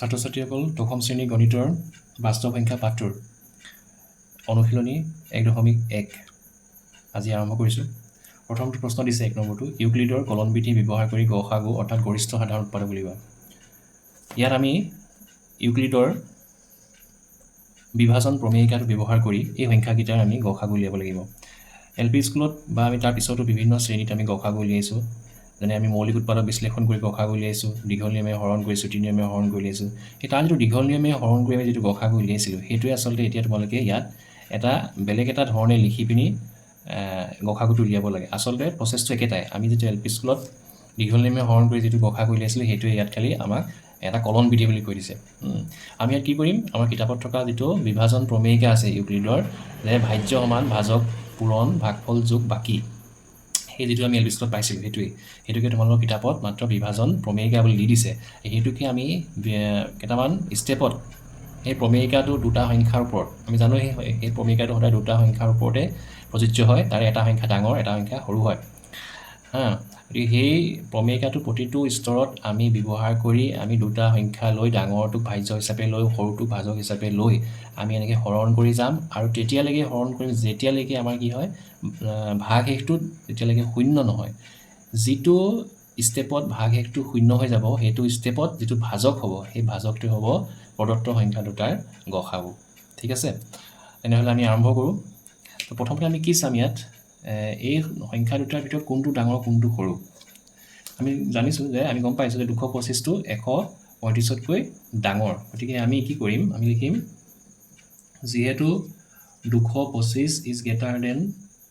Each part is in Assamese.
ছাত্ৰ ছাত্ৰীসকল দশম শ্ৰেণী গণিতৰ বাস্তৱ সংখ্যা পাঠটোৰ অনুশীলনী 1.1 আজি আৰম্ভ কৰিছোঁ। প্ৰথমটো প্ৰশ্ন দিছে 1 নম্বৰটো ইউক্লিডৰ কলন বিধি ব্যৱহাৰ কৰি গসাগু অৰ্থাৎ গৰিষ্ঠ সাধাৰণ উৎপাদক উলিওৱা। ইয়াত আমি ইউক্লিডৰ বিভাজন প্ৰমেয়িকাটো ব্যৱহাৰ কৰি এই সংখ্যাকেইটাৰ আমি গসাগু উলিয়াব লাগিব। LP স্কুলত বা আমি তাৰ পিছতো বিভিন্ন শ্ৰেণীত আমি গসাগু উলিয়াইছোঁ। যেনে আমি মৌলিক উৎপাদক বিশ্লেষণ কৰি গসাগু উলিয়াইছোঁ, দীঘল নিয়মে হৰণ কৰিছোঁ, ত্ৰিনিয়মে হৰণ কৰি উলিয়াইছোঁ। সেই তাৰ যিটো দীঘল নিয়মে হৰণ কৰি আমি যিটো গসাগু উলিয়াইছিলোঁ সেইটোৱে আচলতে এতিয়া তোমালোকে ইয়াত এটা বেলেগ এটা ধৰণে লিখি পিনি গসাগুটো উলিয়াব লাগে। আচলতে প্ৰচেছটো একেটাই। আমি যিটো LP স্কুলত দীঘল নিয়মে হৰণ কৰি যিটো গসাগু উলিয়াইছিলোঁ সেইটোৱে ইয়াত খালি আমাক এটা কলন বিধি বুলি কৈ দিছে। আমি ইয়াত কি কৰিম, আমাৰ কিতাপত থকা যিটো বিভাজন প্ৰমেয়িকা আছে ইউক্লিডৰ যে ভাজ্য সমান ভাজক পূৰণ ভাগফল যোগ বাকী, সেই যিটো আমি LP স্কুলত পাইছিলোঁ সেইটোকে তোমালোকৰ কিতাপত মাত্ৰ বিভাজন প্ৰমেয়িকা বুলি দি দিছে। সেইটোকে আমি কেইটামান ষ্টেপত সেই প্ৰমেয়িকাটো দুটা সংখ্যাৰ ওপৰত, আমি জানো সেই প্ৰমেয়িকাটো সদায় দুটা সংখ্যাৰ ওপৰতে প্ৰযোজ্য হয়, তাৰে এটা সংখ্যা ডাঙৰ এটা সংখ্যা সৰু হয়। গতিকে সেই প্ৰমেয়িকাটো প্ৰতিটো স্তৰত আমি ব্যৱহাৰ কৰি আমি দুটা সংখ্যা লৈ ডাঙৰটোক ভাজ্য হিচাপে লৈ সৰুটোক ভাজক হিচাপে লৈ আমি এনেকৈ হৰণ কৰি যাম আৰু তেতিয়ালৈকে হৰণ কৰিম যেতিয়ালৈকে আমাৰ কি হয় ভাগশেষটোত যেতিয়ালৈকে শূন্য নহয়। যিটো ষ্টেপত ভাগশেষটো শূন্য হৈ যাব সেইটো ষ্টেপত যিটো ভাজক হ'ব সেই ভাজকটো হ'ব প্ৰদত্ত সংখ্যা দুটাৰ গসাগু। ঠিক আছে, তেনেহ'লে আমি আৰম্ভ কৰোঁ। তো প্ৰথমতে আমি কি চাম ইয়াত, এই সংখ্যা দুটাৰ ভিতৰত কোনটো ডাঙৰ কোনটো সৰু। আমি জানিছোঁ যে আমি গম পাইছোঁ যে 225টো 135তকৈ ডাঙৰ। গতিকে আমি কি কৰিম, আমি লিখিম যিহেতু 225 is greater than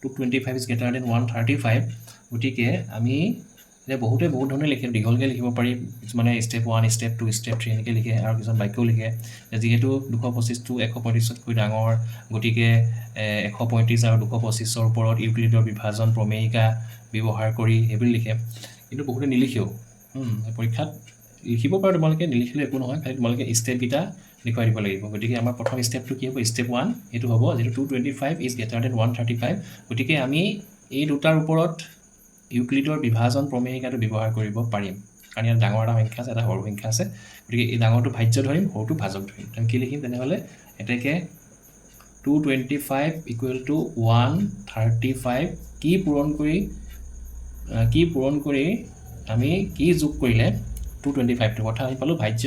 225 is greater than 135, গতিকে আমি এতিয়া বহুত ধৰণে লিখে, দীঘলকৈ লিখিব পাৰি, কিছুমানে ষ্টেপ 1 ষ্টেপ 2 ষ্টেপ 3 এনেকৈ লিখে, আৰু কিছুমান বাক্যও লিখে যিহেতু 225টো 135তকৈ ডাঙৰ গতিকে 135 আৰু 225ৰ ওপৰত ইউক্লিডৰ বিভাজন প্ৰমেয়িকা ব্যৱহাৰ কৰি সেইবুলি লিখে। কিন্তু বহুতে নিলিখেও। পৰীক্ষাত লিখিব পাৰোঁ, তোমালোকে নিলিখিলেও একো নহয়, খালি তোমালোকে ষ্টেপকেইটা দেখুৱাই দিব লাগিব। গতিকে আমাৰ প্ৰথম ষ্টেপটো কি হ'ব, ষ্টেপ 1 এইটো হ'ব যিটো 225 ইজ গ্ৰেটাৰ দেন 135। গতিকে আমি এই দুটাৰ ওপৰত ইউক্লিডৰ বিভাজন প্ৰমেয়িকাটো ব্যৱহাৰ কৰিব পাৰিম, কাৰণ ইয়াত ডাঙৰ এটা সংখ্যা আছে এটা সৰু সংখ্যা আছে। গতিকে এই ডাঙৰটো ভাজ্য ধৰিম, সৰুটো ভাজক ধৰিম। আমি কি লিখিম তেনেহ'লে, এতেকে 225 ইকুৱেল টু 135 কি পূৰণ কৰি আমি কি যোগ কৰিলে 225টো কথা আমি পালোঁ ভাজ্য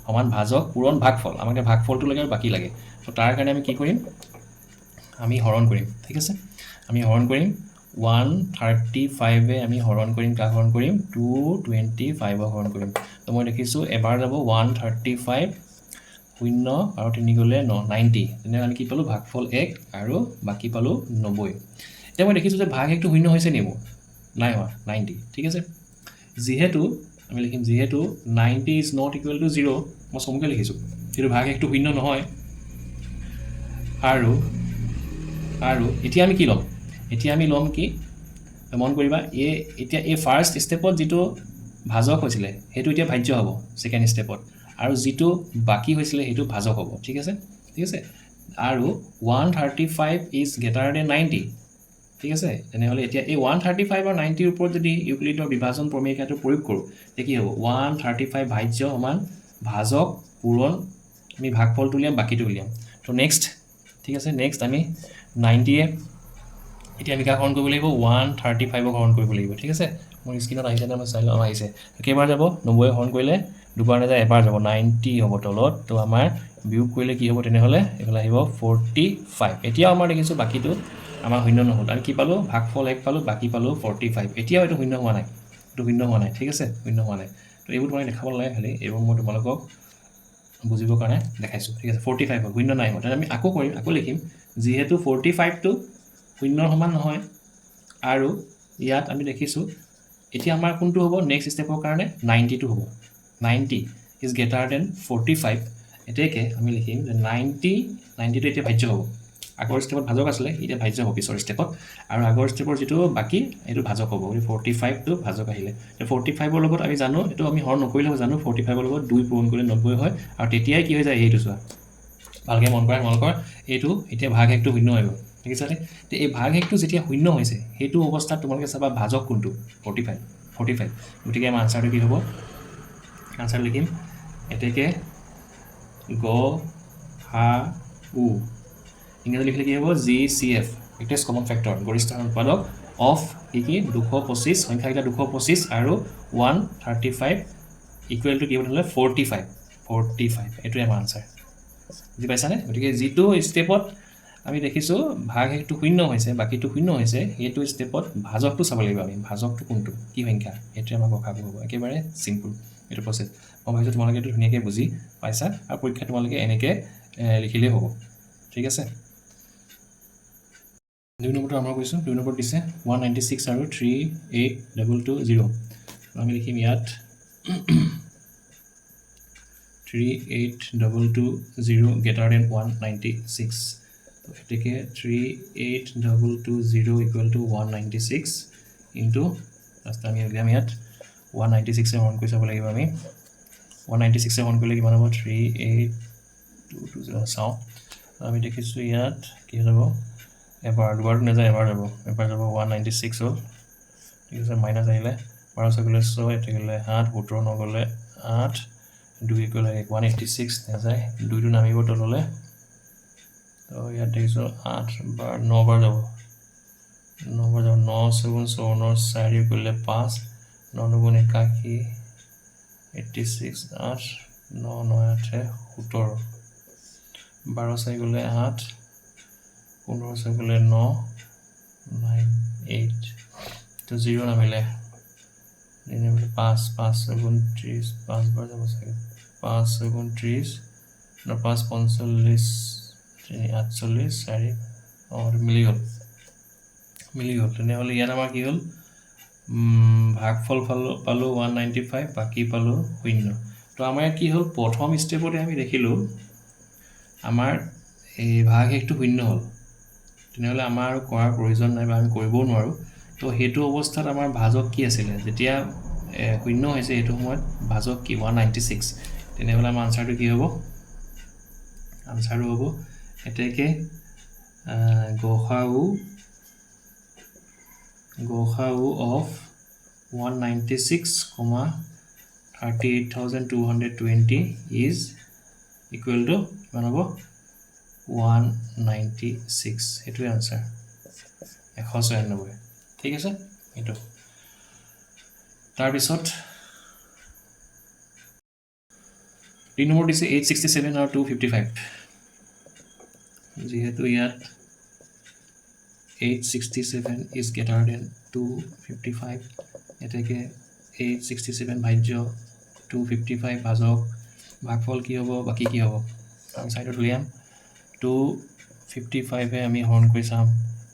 সমান ভাজক পূৰণ ভাগফল। আমাক ভাগফলটো লাগে আৰু বাকী লাগে, তো তাৰ কাৰণে আমি কি কৰিম, আমি হৰণ কৰিম। ঠিক আছে, আমি হৰণ কৰিম 135 আমি হৰণ কৰিম, কাক হৰণ কৰিম 225ক হৰণ কৰিম। তো মই দেখিছোঁ এবাৰ যাব 135 0 আৰু 3 গ'লে 90, তেনেহ'লে আমি কি পালোঁ ভাগফল 1 আৰু বাকী পালোঁ 90। এতিয়া মই দেখিছোঁ যে ভাগশেষটো শূন্য হৈছে নি মোৰ, নাই হোৱা 90। ঠিক আছে, যিহেতু আমি লিখিম যিহেতু 90 ইজ নট ইকুৱেল টু 0, মই চমুকৈ লিখিছোঁ, সেইটো ভাগশেষটো শূন্য নহয়। আৰু এতিয়া আমি কি ল'ম, এতিয়া আমি ল'ম কি মন কৰিবা, এতিয়া এই ফাৰ্ষ্ট ষ্টেপত যিটো ভাজক হৈছিলে সেইটো এতিয়া ভাজ্য হ'ব ছেকেণ্ড ষ্টেপত, আৰু যিটো বাকী হৈছিলে সেইটো ভাজক হ'ব। ঠিক আছে, আৰু 135 ইজ গ্ৰেটাৰ দেন 90। ঠিক আছে, তেনেহ'লে এতিয়া এই 135 আৰু 90ৰ ওপৰত যদি ইউক্লিডৰ বিভাজন প্ৰমেয়িকাটো প্ৰয়োগ কৰোঁ তেতিয়া কি হ'ব, 135 ভাজ্য সমান ভাজক পূৰণ আমি ভাগফলটো উলিয়াম বাকীটো উলিয়াম। তো নেক্সট, ঠিক আছে, নেক্সট আমি 90 এতিয়া আমি কাক হৰণ কৰিব লাগিব 135ক হৰণ কৰিব লাগিব। ঠিক আছে, মোৰ স্ক্ৰীণত আহিছে নে মই চাই লওঁ, আহিছে। কেইবাৰ যাব 90 হৰণ কৰিলে দুবাৰ নাযায় এবাৰ যাব, 90 হ'ব তলত। তো আমাৰ বিয়োগ কৰিলে কি হ'ব তেনেহ'লে, এইফালে আহিব 45। এতিয়াও আমাৰ দেখিছোঁ বাকীটো আমাৰ শূন্য নহ'ল, আমি কি পালোঁ ভাগফল 1 পালোঁ, বাকী পালোঁ 45। এতিয়াও এইটো শূন্য হোৱা নাই, ঠিক আছে, শূন্য হোৱা নাই। তো এইবোৰ তোমালোকে দেখাব নালাগে, খালি এইবোৰ মই তোমালোকক বুজিবৰ কাৰণে দেখাইছোঁ। ঠিক আছে, 45 হ'ল, শূন্য নাই হোৱা। তেতিয়া আমি আকৌ কৰিম, আকৌ লিখিম যিহেতু 45টো শূন্যৰ সমান নহয়, আৰু ইয়াত আমি দেখিছোঁ এতিয়া আমাৰ কোনটো হ'ব নেক্সট ষ্টেপৰ কাৰণে 90টো হ'ব। 90 ইজ গ্ৰেটাৰ দেন 45, এতেকে আমি লিখিম যে 90টো এতিয়া ভাজ্য হ'ব। আগৰ ষ্টেপত ভাজক আছিলে, এতিয়া ভাজ্য হ'ব পিছৰ ষ্টেপত, আৰু আগৰ ষ্টেপৰ যিটো বাকী এইটো ভাজক হ'ব। 45টো ভাজক আহিলে, 45ৰ লগত আমি জানো এইটো আমি হৰণ নকৰিলেও জানো 45ৰ লগত 2 পূৰণ কৰিলে 90 হয়, আৰু তেতিয়াই কি হৈ যায় এইটো চোৱা, ভালকৈ মন কৰা তোমালোকৰ, এইটো এতিয়া ভাগশেষটো শূন্য হৈ গ'ল। দেখিছানে, এই ভাগশেষটো যেতিয়া শূন্য হৈছে সেইটো অৱস্থাত তোমালোকে চাবা ভাজক কোনটো 45। গতিকে আমাৰ আনচাৰটো কি হ'ব, আনচাৰ লিখিম এতেকে গ হা উ ইংৰাজী লিখিলে কি হ'ব GCF গ্ৰেটেষ্ট কমন ফেক্টৰ গৰিষ্ঠ উৎপাদক অফ কি 225 সংখ্যাকেইটা 225 আৰু 135 ইকুৱেল টু কি হ'ব হ'লে 45 এইটোৱে আমাৰ আনচাৰ বুজি পাইছানে গতিকে যিটো ষ্টেপত আমি দেখিছোঁ ভাগ শেষটো শূন্য হৈছে বাকীটো শূন্য হৈছে সেইটো ষ্টেপত ভাজকটো চাব লাগিব আমি ভাজকটো কোনটো কি সংখ্যা সেইটোৱে আমাৰ গসাগু হ'ব একেবাৰে চিম্পুল এইটো প্ৰচেছ মই ভাবিছোঁ তোমালোকে এইটো ধুনীয়াকৈ বুজি পাইছা আৰু পৰীক্ষা তোমালোকে এনেকৈ লিখিলেই হ'ব ঠিক আছে 2 নম্বৰটো আৰম্ভ কৰিছোঁ 2 নম্বৰত দিছে 196 আৰু 38220 আমি লিখিম ইয়াত 38220 greater than 196 তো এতেকে 38220 equal to 196 into লাষ্ট আমি উলিয়াম ইয়াত 196 হৰণ কৰি চাব লাগিব আমি 196 হৰণ কৰিলে কিমান হ'ব 38220 চাওঁ আমি দেখিছোঁ ইয়াত কি যাব এবাৰ দুবাৰটো নাযায় এবাৰ যাব 196 হ'ল ঠিক আছে মাইনাছ আহিলে 12 গ'লে 6 এটা গ'লে 7 17 নগ'লে 8 2 গ'লে 186 নাযায় 2টো নামিব তললৈ তো ইয়াত দেখিছোঁ 8 বাৰ 9 বাৰ যাব 9 বাৰ যাব 9 7 54 4 গ'লে 5 9 9 81 86 8 9 9 8 17 12 4 গ'লে 8 15 4 গ'লে 9 9 8 তো 0 নামিলে 5 5 7 30 5 বাৰ যাব চাগে 5 7 30 5 45 48 4 মিলি গ'ল তেনেহ'লে ইয়াত আমাৰ কি হ'ল ভাগফল পালোঁ 195 বাকী পালোঁ 0 তো আমাৰ ইয়াত কি হ'ল প্ৰথম ষ্টেপতে আমি দেখিলোঁ আমাৰ এই ভাগ শেষটো 0 হ'ল তেনেহ'লে আমাৰ আৰু কৰাৰ প্ৰয়োজন নাই বা আমি কৰিবও নোৱাৰোঁ তো সেইটো অৱস্থাত আমাৰ ভাজক কি আছিলে যেতিয়া 0 হৈছে সেইটো সময়ত ভাজক কি 196 তেনেহ'লে আমাৰ আনচাৰটো কি হ'ব আনচাৰটো হ'ব এতেকে গসাগু অফ 196, 38,220 is equal to কিমান হ'ব 196 সেইটোৱে আনচাৰ 196 ঠিক আছে এইটো তাৰপিছত 3 নম্বৰ দিছে 867 আৰু 255 যিহেতু ইয়াত 867 is greater than 255 এতেকে 867 ভাজ্য 255 ভাজক ভাগফল কি হ'ব বাকী কি হ'ব আমি সাইডত উলিয়াম 255 আমি হৰণ কৰি চাম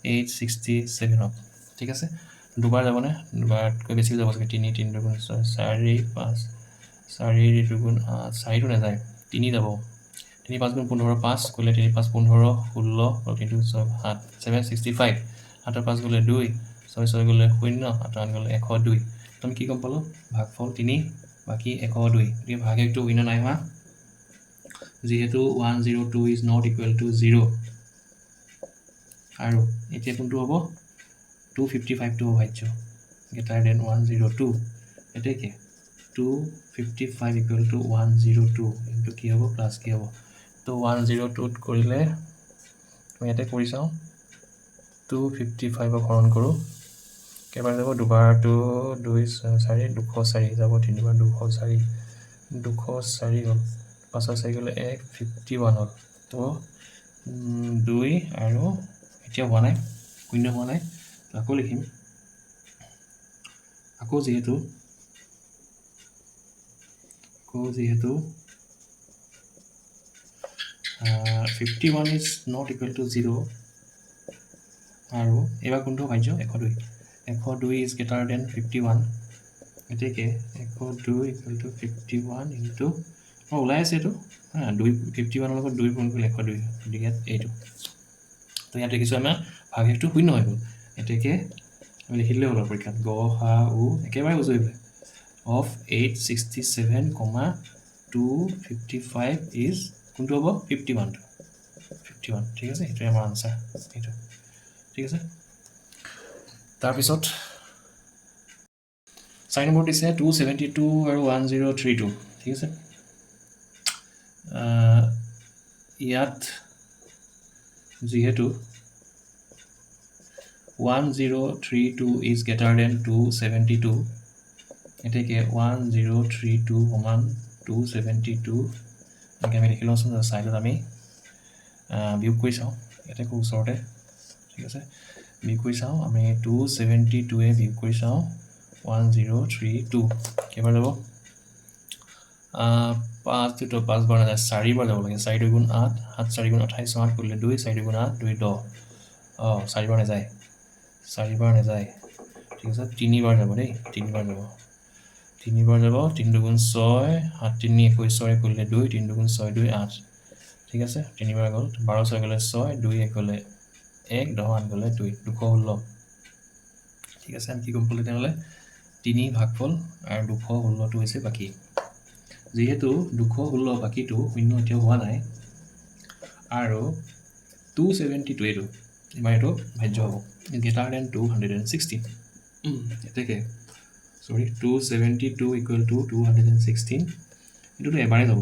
867 ঠিক আছে দুবাৰ যাবনে দুবাৰতকৈ বেছি যাব চাগে 3 3 দুগুণ 6 4 5 4 দুগুণ 4টো নাযায় 3 যাব 3 5 গুণ 15 5 গ'লে 3 5 15 16 আৰু 3 6 7 765 8 5 গ'লে 2 6 6 গ'লে 0 8 8 গ'লে 102 তুমি কি গম পালোঁ ভাগফল 3 বাকী 102 গতিকে ভাগ শেষটো 0 নাই হোৱা যিহেতু 102 is not equal to 0 আৰু এতিয়া কোনটো হ'ব 255 টো ভাজ্য greater than 102 এতেকে 255 equal to 102 ইনটু কি হ'ব প্লাস কি হ'ব তো 102 কৰিলে মই ইয়াতে কৰি চাওঁ 255 হৰণ কৰোঁ কেইবাৰ যাব দুবাৰটো 2 4 204 যাব তিনিবাৰ 204 204 হ'ল 5 4 গ'লে 51 হ'ল তো 2 আৰু এতিয়া হোৱা নাই শূন্য হোৱা নাই আকৌ লিখিম আকৌ যিহেতু 51 is not equal to 0 আৰু এবাৰ কোনটো ভাজ্য 102 is greater than 51 এতেকে 102 equal to 51 into মই ওলাই আছে এইটো 51 লগত 2 গুণ কৰিলে 102 গতিকে এইটো তো ইয়াত দেখিছোঁ আমাৰ ভাগ শেষটো শূন্য হৈ গ'ল এতেকে আমি লিখিলে হ'ল পৰীক্ষাত গসাগু একেবাৰে বুজি পেলাই of 867, 255 is কোনটো হ'ব 51 ঠিক আছে এইটোৱে আমাৰ আনচাৰ এইটো ঠিক আছে তাৰপিছত 4 নম্বৰ দিছে 272 আৰু 1032 ঠিক আছে ইয়াত যিহেতু 1032 is greater than 272 এতেকে 1032 সমান 272 এনেকৈ আমি লিখি লওঁচোন ছাইডত আমি বিয়োগ কৰি চাওঁ ইয়াতে খুব ওচৰতে ঠিক আছে বিয়োগ কৰি চাওঁ আমি 272 বিয়োগ কৰি চাওঁ 1032 কেইবাৰ যাব 5 to 5 বাৰ নাযায় 4 বাৰ যাব লাগে 4 2 গুণ 8 7 4 গুণ 28 8 কৰিলে 2 4 2 গুণ 8 2 10 4 বাৰ নাযায় 4 বাৰ নাযায় ঠিক আছে 3 বাৰ যাব দেই 3 বাৰ যাব 3 বাৰ যাব 3 2 গুণ 6 7 3 21 6 কৰিলে 2 3 2 গুণ 6 2 8 ঠিক আছে 3 বাৰ গ'ল 12 6 গ'লে 6 2 1 গ'লে 1 10 8 গ'লে 2 216 ঠিক আছে আমি কি কৰিম ক'লে তেনেহ'লে 3 ভাগফল আৰু 216টো হৈছে বাকী যিহেতু 216 বাকীটো শূন্য এতিয়াও হোৱা নাই আৰু 272 এইটো ইমান এইটো ভাজ্য হ'ব গ্ৰেটাৰ দেন 216 এতেকে সৰি 272 ইকুৱেল টু 216 এইটোতো এবাৰে যাব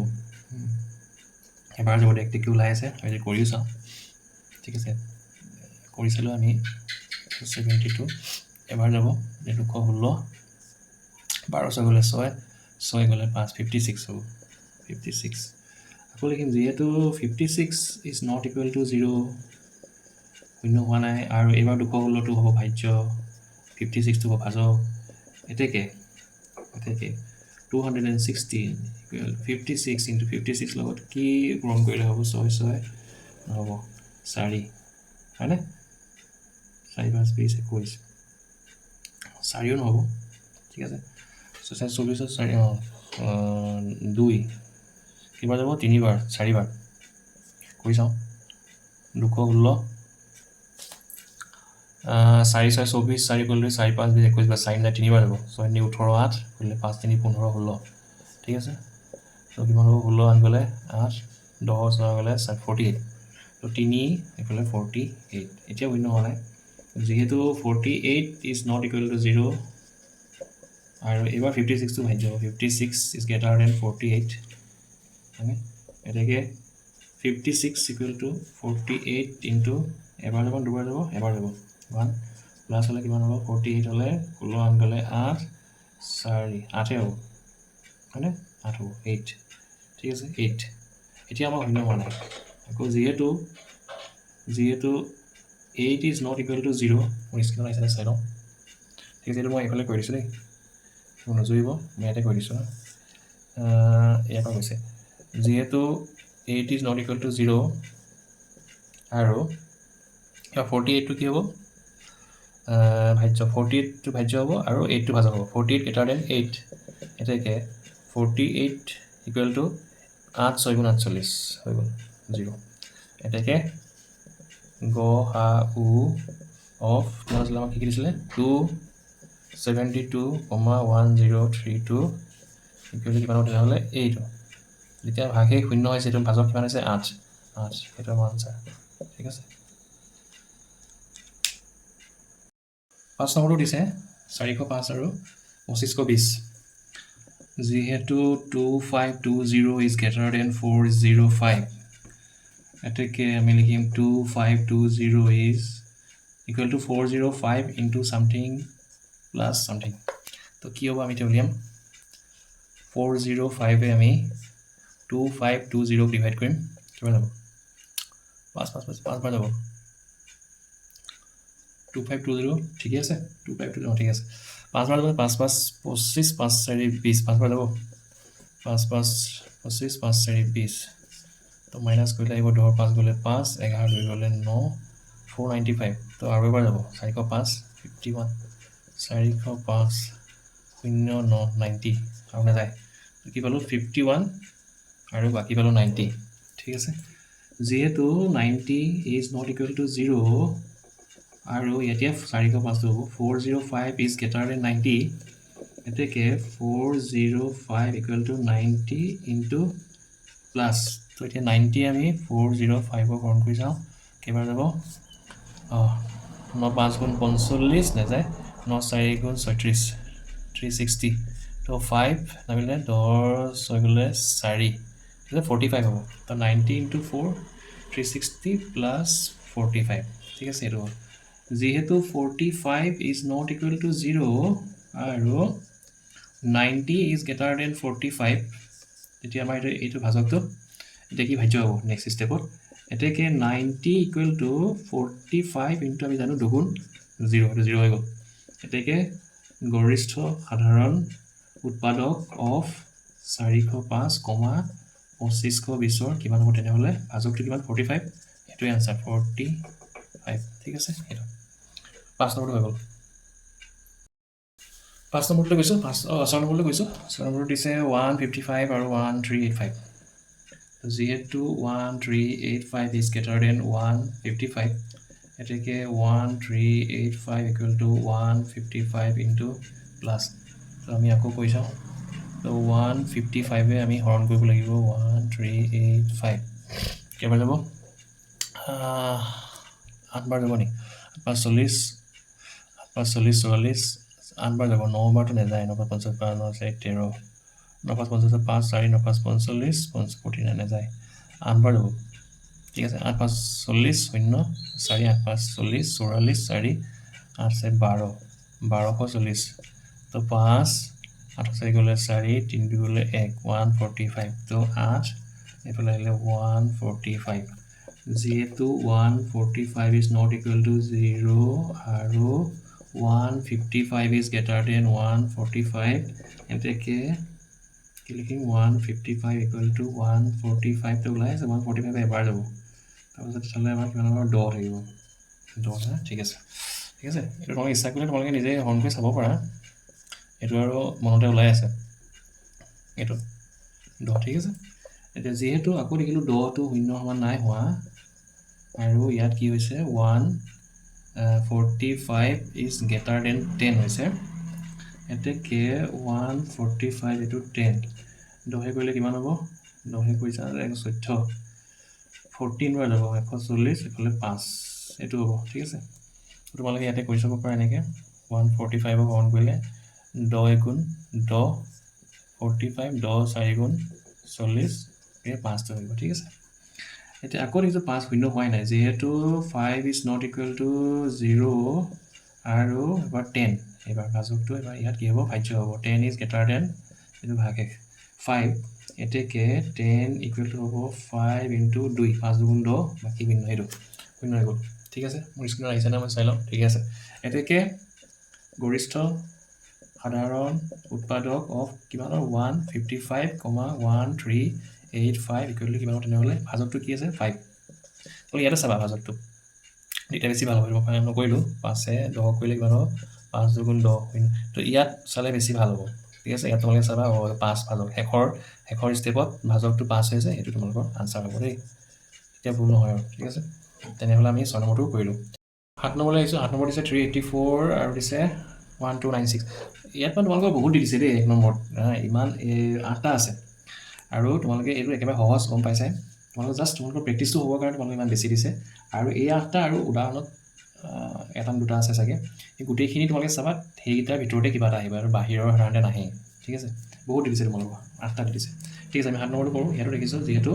এবাৰ যাব দেখি ওলাই আছে আৰু কৰিও চাওঁ ঠিক আছে কৰি চালোঁ আমি 272 এবাৰ যাব 216 12 গ'লে 6 গ'লে 5 56 হ'ব 56 আকৌ লিখিম যিহেতু 56 ইজ নট ইকুৱেল টু 0 শূন্য হোৱা নাই আৰু এইবাৰ 216টো হ'ব ভাজ্য 56টো হ'ব ভাজক এতেকে 216 ইকুৱেল 56 ইনটু 56 লগত কি পূৰণ কৰিলে হ'ব 6 6 নহ'ব 4 হয়নে 4 5 20 21 4ও নহ'ব ঠিক আছে 24 4 2 কিবাৰ যাব 3 বাৰ 4 বাৰ কৰি চাওঁ 216 4 6 24 4 কৰিলে 4 5 20 21 বা 4 যায় 3 বাৰ যাব 6 3 18 8 কৰিলে 5 3 15 16 ঠিক আছে তো কিমান হ'ব 16 8 গ'লে 8 10 6 গ'লে 48 তো 3 এইফালে 48 এতিয়া শূন্য হোৱা নাই যিহেতু 48 ইজ নট ইকুৱেল টু 0 আৰু এইবাৰ 56টো ভাজ্য হ'ব 56 ইজ গ্ৰেটাৰ দেন 48 হয় এতেকে 56 ইকুৱেল টু 48 ইনটু এবাৰ যাব দুবাৰ যাব এবাৰ যাব 1 প্লাছ হ'লে কিমান হ'ব 48 হ'লে 16 8 গ'লে 8 4 8 হ'ব হয়নে 8 হ'ব 8 ঠিক আছে 8 এতিয়া আমাৰ শূন্য হোৱা নাই আকৌ যিহেতু 8 ইজ নট ইকুৱেল টু 0 মোৰ স্ক্ৰীনত আহিছে চাই লওঁ ঠিক আছে এইটো মই এইফালে কৰি দিছোঁ দেই মোৰ নজৰিব মই ইয়াতে কৰি দিছোঁ ইয়াৰ পৰা কৈছে যিহেতু 8 ইজ নট ইকুৱেল টু 0 আৰু 48টো কি হ'ব ভাজ্য 48টো ভাজ্য হ'ব আৰু 8টো ভাজক হ'ব 48 গ্ৰেটাৰ দেন 8 এতেকে 48 ইকুৱেল টু 8 6 গুণ 48 হৈ গ'ল 0 এতেকে গ হা উ অফ কিমান আছিলে আমাক কি দিছিলে 272,1032 ইকুৱেল টু কিমান হ'ব তেনেহ'লে এইটো যেতিয়া ভাগে শূন্য হৈছে এইটো ভাজক কিমান হৈছে 8 সেইটো আমাৰ আনচাৰ ঠিক আছে 5 নম্বৰটো দিছে 405 আৰু 2520 যিহেতু 2520 ইজ গ্ৰেটাৰ দেন 405 এতেকে আমি লিখিম 2520 is equal to 405 into something plus something তো কি হ'ব আমি এতিয়া উলিয়াম 405 আমি 2520 ডিভাইড কৰিম কিমান হ'ব 5 বাৰ যাব 2520 ঠিকে আছে 2520 ঠিক আছে 5 বাৰ যাব 5 5 25 5 4 20 5 বাৰ যাব 5 5 25 5 4 20 তো মাইনাছ কৰিলে আহিব 10 5 গ'লে 5 11 2 গ'লে 9 495 তো আৰু এবাৰ যাব 405 51 405 0 9 90 আৰু নাযায় কি পালোঁ 51 আৰু বাকী পালোঁ 90 ঠিক আছে যিহেতু 90 ইজ নট ইকুৱেল টু 0 আৰু এতিয়া 405টো হ'ব 405 ইজ গ্ৰেটাৰ দেন 90 এতেকে 405 ইকুৱেল টু 90 ইনটু প্লাছ তো এতিয়া 90 আমি 405ৰ হৰণ কৰি চাওঁ কেইবাৰ যাব 9 5 গুণ 45 নাযায় 9 4 গুণ 36 360 তো 5 নামিলে 10 6 গ'লে 4 45 হ'ব তো 90 ইনটু 4 360 প্লাছ 45 ঠিক আছে এইটো যিহেতু 45 ইজ নট ইকুৱেল টু 0 আৰু 90 ইজ গ্ৰেটাৰ দেন 45 তেতিয়া আমাৰ এইটো ভাজকটো এতিয়া কি ভাজ্য হ'ব নেক্সট ষ্টেপত এতেকে 90 ইকুৱেল টু 45 ইনটু আমি জানো দুগুণ 0 এইটো 0 হৈ গ'ল এতেকে গৰিষ্ঠ সাধাৰণ উৎপাদক অফ 405, 2520 কিমান হ'ব তেনেহ'লে ভাজকটো কিমান 45 এইটোৱে আনচাৰ 45 ঠিক আছে এইটো 5 নম্বৰটো হৈ গ'ল 5 নম্বৰলৈ গৈছোঁ 6 নম্বৰলৈ গৈছোঁ 6 নম্বৰটো দিছে 155 আৰু 1385 যিহেতু 1385 ইজ গ্ৰেটাৰ দেন 155 এতেকে 1385 ইকুৱেল টু 155 ইনটু প্লাছ তো আমি আকৌ কৈ চাওঁ তো 155 আমি হৰণ কৰিব লাগিব 1385 কেইবাৰ যাব 8 বাৰ যাব নি 45 45 44 8 বাৰ যাব 9 বাৰটো নাযায় 9 5 9 6 13 9 5 5 5 4 9 5 45 49 নাযায় 8 বাৰ যাব ঠিক আছে 8 5 40 0 4 8 5 40 44 4 8 6 12 1240 তো 5 8 4 গ'লে 4 3 গ'লে 1 145 তো 8 এইফালে আহিলে 145 যিহেতু 145 ইজ নট ইকুৱেল টু 0 আৰু 155 ইজ গ্ৰেটাৰ দেন 145 এতেকে কি লিখিম 155 ইকুৱেল টু 145 তো ওলাই আছে 145 এবাৰ যাব তাৰপিছত চালে আমাৰ কিমান হ'ব 10 থাকিব 10 না ঠিক আছে এইটো তোমালোকে ইচ্ছা কৰিলে তোমালোকে নিজে হৰণ কৰি চাব পাৰা এইটো আৰু মনতে ওলাই আছে এইটো 10 ঠিক আছে এতিয়া যিহেতু আকৌ দেখিলোঁ 10টো শূন্য সমান নাই হোৱা আৰু ইয়াত কি হৈছে 145 ইজ গ্ৰেটাৰ দেন 10 হৈছে এতেকে 145 এইটো 10 10 কৰিলে কিমান হ'ব 10 কৰিছা 14 14 বাৰ যাব 140 এইফালে 5 এইটো হ'ব ঠিক আছে তোমালোকে ইয়াতে কৰি চাব পাৰা এনেকৈ 145 হৰণ কৰিলে 10 গুণ 10 45 10 4 গুণ 40 এই 5টো হৈ গ'ল ঠিক আছে এতিয়া আকৌ দেখিছোঁ 5 শূন্য হোৱাই নাই যিহেতু 5 ইজ নট ইকুৱেল টু 0 আৰু এবাৰ 10 এইবাৰ ভাজকটো এবাৰ ইয়াত কি হ'ব ভাজ্য হ'ব 10 ইজ গ্ৰেটাৰ দেন এইটো ভাগে 5 এতেকে 10 ইকুৱেল টু হ'ব 5 ইনটু 2 5 দুগুণ 10 বাকী ভিন্ন এইটো শূন্য হৈ গ'ল ঠিক আছে মোৰ স্ক্ৰীনত আহিছে না মই চাই লওঁ ঠিক আছে এতেকে গৰিষ্ঠ সাধাৰণ উৎপাদক অফ কিমানৰ 155,1385 ইকুৱেল টু কিমান হ'ব তেনেহ'লে ভাজকটো কি আছে 5 তোমালোকে ইয়াতে চাবা ভাজকটো এতিয়া বেছি ভাল হ'ব মই নকৰিলোঁ 5 10 কৰিলে কিমান হ'ব 5 দুগুণ 10 শূন্য তো ইয়াত চালে বেছি ভাল হ'ব ঠিক আছে ইয়াত তোমালোকে চাবা 5 ভাজক শেষৰ ষ্টেপত ভাজকটো 5 হৈছে সেইটো তোমালোকৰ আনচাৰ হ'ব দেই এতিয়া ভুল নহয় আৰু ঠিক আছে তেনেহ'লে আমি 6 নম্বৰটো কৰিলোঁ 7 নম্বৰলৈ আহিছোঁ 8 নম্বৰ দিছে 384 আৰু দিছে 1296 ইয়াত মানে তোমালোকৰ বহুত দি দিছে দেই 1 নম্বৰত ইমান 8টা আছে আৰু তোমালোকে এইটো একেবাৰে সহজ গম পাইছে তোমালোকে জাষ্ট তোমালোকৰ প্ৰেক্টিছটো হ'বৰ কাৰণে তোমালোকে ইমান বেছি দিছে আৰু এই 8টা আৰু উদাহৰণত এটা দুটা আছে চাগে এই গোটেইখিনি তোমালোকে চাবা সেইকেইটাৰ ভিতৰতে কিবা এটা আহিব আৰু বাহিৰৰ সাধাৰণতে নাহে ঠিক আছে বহুত দি দিছে তোমালোকৰ 8টা দি দিছে ঠিক আছে আমি 7 নম্বৰটো কৰোঁ ইয়াতো দেখিছোঁ যিহেতু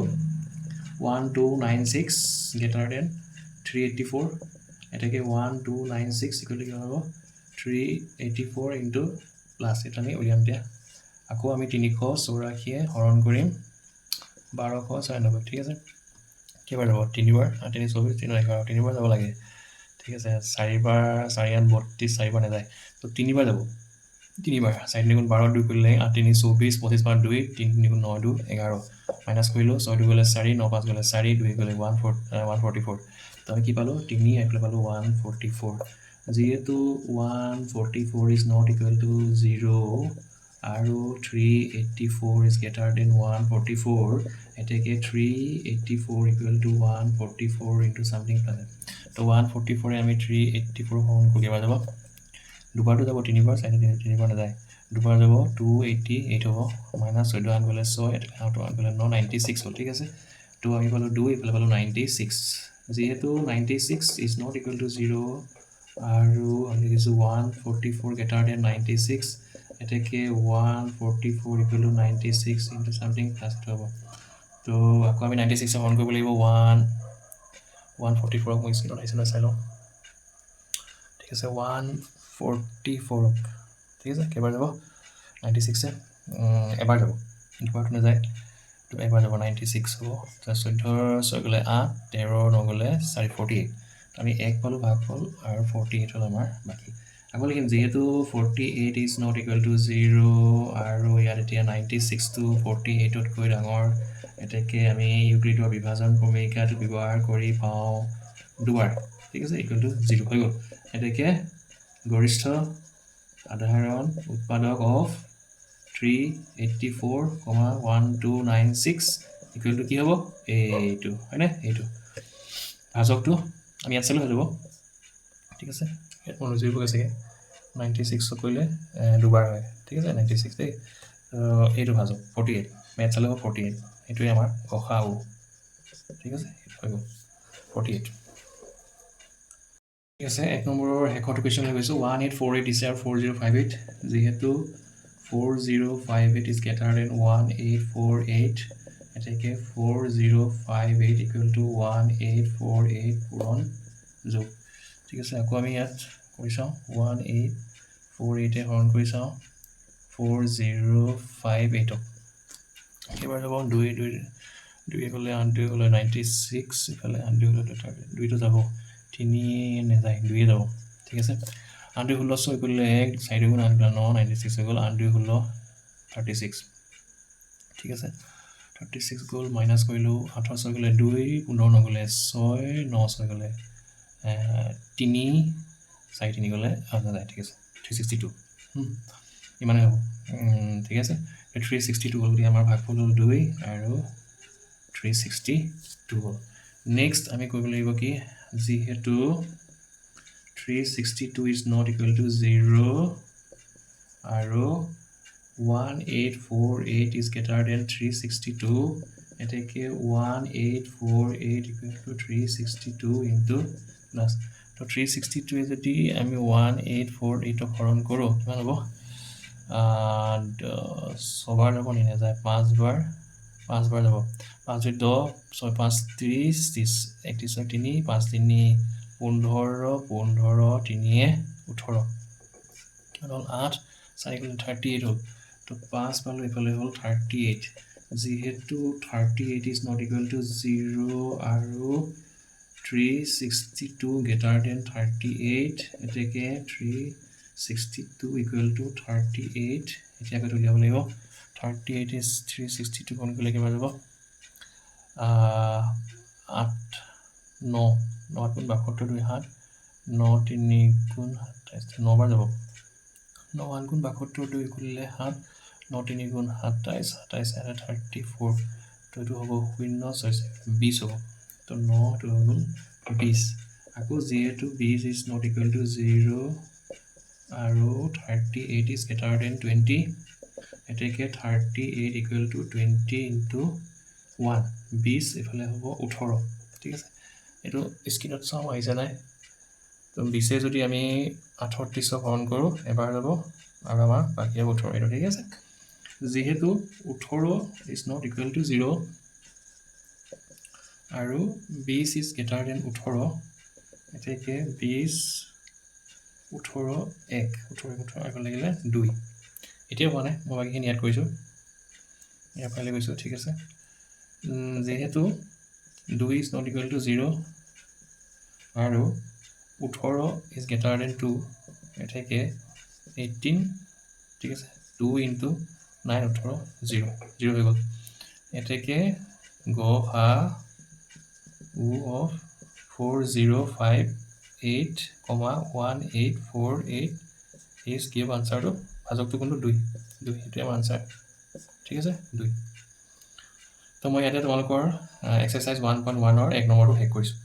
1296 গ্ৰেটাৰ দেন 384 এটাকে 1296 ইকুৱেল টু কিমান হ'ব 384 ইনটু প্লাছ এটা আমি উলিয়াম দিয়া আকৌ আমি 384 হৰণ কৰিম 1296 ঠিক আছে কেইবাৰ যাব 3 বাৰ 3 24 3 11 3 বাৰ যাব লাগে ঠিক আছে 4 বাৰ 4 8 32 4 বাৰ নাযায় তো 3 বাৰ যাব 3 বাৰ 4 গুণ 12 2 কৰিলে 8 3 24 25 বাৰ 2 3 গুণ 9 2 11 মাইনাছ কৰিলোঁ 6 2 গ'লে 4 9 5 গ'লে 4 2 গ'লে 144 তো আমি কি পালোঁ 3 এইফালে পালোঁ 144 যিহেতু 144 ইজ নট ইকুৱেল টু 0 আৰু 384 ইজ গ্ৰেটাৰ দেন 144 এতেকে 384 equal to 144 into something plus তো 144 আমি 384 হৰণ কৰি যাব দুবাৰটো যাব 3 বাৰ 3 বাৰ নাযায় দুবাৰ যাব 288 হ'ব মাইনাছ 14 আন গ'লে 6 8 গ'লে 9 96 হ'ল ঠিক আছে তো আমি পালোঁ 2 এইফালে পালোঁ 96 যিহেতু 96 ইজ নট ইকুৱেল টু 0 আৰু আমি দেখিছোঁ 144 গ্ৰেটাৰ দেন 96 এতেকে 144 equal to 96 into something plus হ'ব তো আকৌ আমি 96 হৰণ কৰিব লাগিব 144ক মই স্ক্ৰীণত আহিছে নহয় চাই লওঁ ঠিক আছে 144ক ঠিক আছে কেইবাৰ যাব 96 এবাৰ যাব দুবাৰটো নাযায় তো এবাৰ যাব 96 হ'ব তাৰপিছত 14 গ'লে 8 13 নগ'লে 48 আমি 1 পালোঁ ভাগ হ'ল আৰু 48 হ'ল আমাৰ বাকী আকৌ লিখিম যিহেতু 48 ইজ নট ইকুৱেল টু 0 আৰু ইয়াত এতিয়া 96টো 48তকৈ ডাঙৰ এতেকে আমি ইউক্লিডৰ বিভাজন ক্ৰমিকাটো ব্যৱহাৰ কৰি পাওঁ দুবাৰ ঠিক আছে ইকুৱেল টু 0 হৈ গ'ল এতেকে গৰিষ্ঠ সাধাৰণ উৎপাদক অফ 384,1296 ইকুৱেল টু কি হ'ব এইটো হয়নে এইটো ভাজকটো আমি ইয়াত চালোঁ হৈ যাব ঠিক আছে ইয়াত মই বুজিব গৈছেগৈ 96 কৰিলে দুবাৰ হয় ঠিক আছে 96 দেই এইটো ভাজক 48 মেথ চালে হ'ব 48 এইটোৱে আমাৰ গসাউ ঠিক আছে হৈ গ'ল 48 ঠিক আছে 1 নম্বৰৰ শেষৰটো কুৱেশ্যন লৈ গৈছোঁ 1848 দিছে আৰু 4058 যিহেতু 4058 ইজ গ্ৰেটাৰ দেন 1848 এতেকে 4058 ইকুৱেল টু 1848 পূৰণ যোগ ঠিক আছে আকৌ আমি ইয়াত কৰি চাওঁ 1848 হৰণ কৰি চাওঁ 4058ক কেইবাৰ যাব 2 গ'লে 8 গ'লে 96 ইফালে 8 গ'লে 2টো যাব 3 নাযায় 2 যাব ঠিক আছে 8 16 6 কৰিলে 1 4 গুণ 8 9 96 হৈ গ'ল 8 2 16 36 ঠিক আছে 36 গ'ল মাইনাছ কৰিলোঁ 8 6 গ'লে 2 15 নগ'লে 6 9 6 গ'লে 3 4 3 গ'লে নাযায় ঠিক আছে 362 ইমানে হ'ব ঠিক আছে 362 হ'ল আমাৰ ভাগফল হ'ল 2 আৰু 362 হ'ল নেক্সট আমি কৰিব লাগিব কি যিহেতু 362 ইজ নট ইকুৱেল টু 0 আৰু 1848 ইজ গ্ৰেটাৰ দেন 362 এতেকে 1848 ইকুৱেল টু 362 ইনটু প্লাছ তো 362 যদি আমি 1848ক হৰণ কৰোঁ কিমান হ'ব 6বাৰ যাব নি নাযায় 5বাৰ যাব 5 10 6 5 30 30 31 3 5 3 15 15 3 18 কিমান হ'ল 8 4 গ'লে 38 হ'ল তো 5 পালোঁ এইফালে হ'ল 38 যিহেতু 38 ইজ নট ইকুৱেল টু 0 আৰু 362 গ্ৰেটাৰ দেন 38 এতেকে 362 ইকুৱেল টু 38 এতিয়া আকৌ উলিয়াব লাগিব 38 ইজ 362 গুণ কৰিলে কিমান যাব 8 9 9 গুণ 72 2 7 9 3 গুণ 27 9 বাৰ যাব 9 8 গুণ 72 2 কৰিলে 7 9 3 গুণ 27 27 34 তো এইটো হ'ব 0 6 20 হ'ব তো 9 টো হৈ গ'ল 20 আকৌ যিহেতু 20 ইজ নট ইকুৱেল টু 0 আৰু 38 ইজ গ্ৰেটাৰ দেন 20 এতেকে 38 ইকুৱেল টু 20 ইনটু 1 20 এইফালে হ'ব 18 ঠিক আছে এইটো স্ক্ৰীণত চাওঁ আহিছে নাই তো 20 যদি আমি 38ক হৰণ কৰোঁ এবাৰ যাব আৰু আমাৰ বাকী হ'ব 18 এইটো ঠিক আছে যিহেতু 18 ইজ নট ইকুৱেল টু 0 আৰু 20 ইজ গ্ৰেটাৰ দেন 18 এতেকে 20 18 1 18 আকৌ লাগিলে 2 এতিয়া হোৱা নাই মই বাকীখিনি ইয়াত কৰিছোঁ ইয়াৰ ফালে গৈছোঁ ঠিক আছে যিহেতু 2 ইজ নট ইকুৱেল টু 0 আৰু 18 ইজ গ্ৰেটাৰ দেন 2 এতেকে 18 ঠিক আছে 2 ইনটু 9 18 0 0 হৈ গ'ল এতেকে গসাউ অফ 4058,1848 ইজ গিভ আনচাৰটো ভাজকটো কোনটো 2 সেইটোৱে আমাৰ আনচাৰ ঠিক আছে 2 তো মই ইয়াতে তোমালোকৰ এক্সাৰচাইজ 1.1ৰ 1 নম্বৰটো শেষ কৰিছোঁ